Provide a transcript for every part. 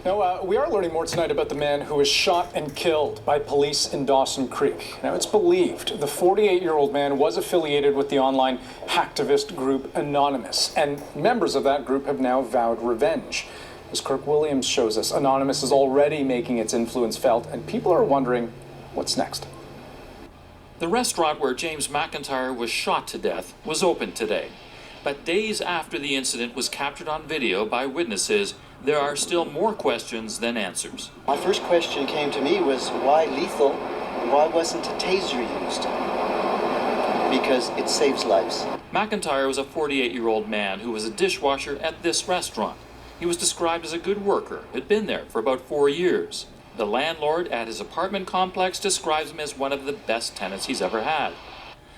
Now, we are learning more tonight about the man who was shot and killed by police in Dawson Creek. Now, it's believed the 48-year-old man was affiliated with the online hacktivist group Anonymous, and members of that group have now vowed revenge. As Kirk Williams shows us, Anonymous is already making its influence felt, and people are wondering what's next. The restaurant where James McIntyre was shot to death was open today. But days after the incident was captured on video by witnesses, there are still more questions than answers. My first question came to me was, why lethal? Why wasn't a taser used? Because it saves lives. McIntyre was a 48-year-old man who was a dishwasher at this restaurant. He was described as a good worker, had been there for about 4 years. The landlord at his apartment complex describes him as one of the best tenants he's ever had.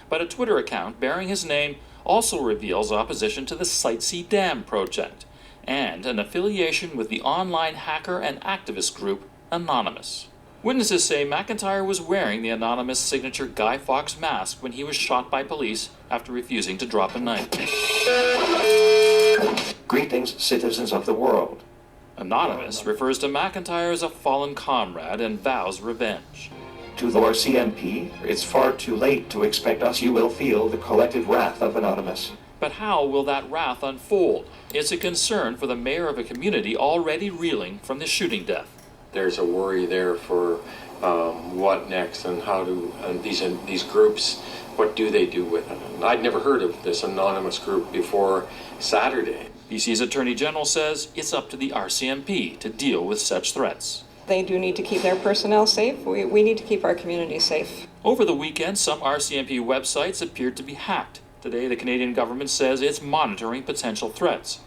But a Twitter account bearing his name also reveals opposition to the Sightsee Dam project and an affiliation with the online hacker and activist group Anonymous. Witnesses say McIntyre was wearing the Anonymous signature Guy Fawkes mask when he was shot by police after refusing to drop a knife. Greetings, citizens of the world. Anonymous refers to McIntyre as a fallen comrade and vows revenge. To the RCMP, it's far too late to expect us. You will feel the collective wrath of Anonymous. But how will that wrath unfold? It's a concern for the mayor of a community already reeling from the shooting death. There's a worry there for what next and how do these groups, what do they do with it? And I'd never heard of this Anonymous group before Saturday. BC's Attorney General says it's up to the RCMP to deal with such threats. They do need to keep their personnel safe. We need to keep our community safe. Over the weekend, some RCMP websites appeared to be hacked. Today, the Canadian government says it's monitoring potential threats.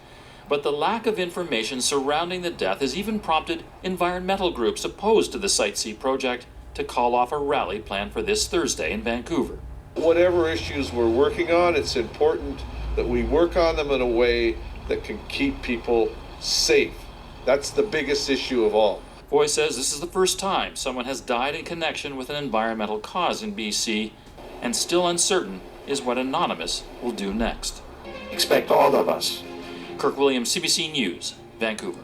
But the lack of information surrounding the death has even prompted environmental groups opposed to the Sightsee project to call off a rally planned for this Thursday in Vancouver. Whatever issues we're working on, it's important that we work on them in a way that can keep people safe. That's the biggest issue of all. Foy says this is the first time someone has died in connection with an environmental cause in BC, and still uncertain is what Anonymous will do next. Expect all of us. Kirk Williams, CBC News, Vancouver.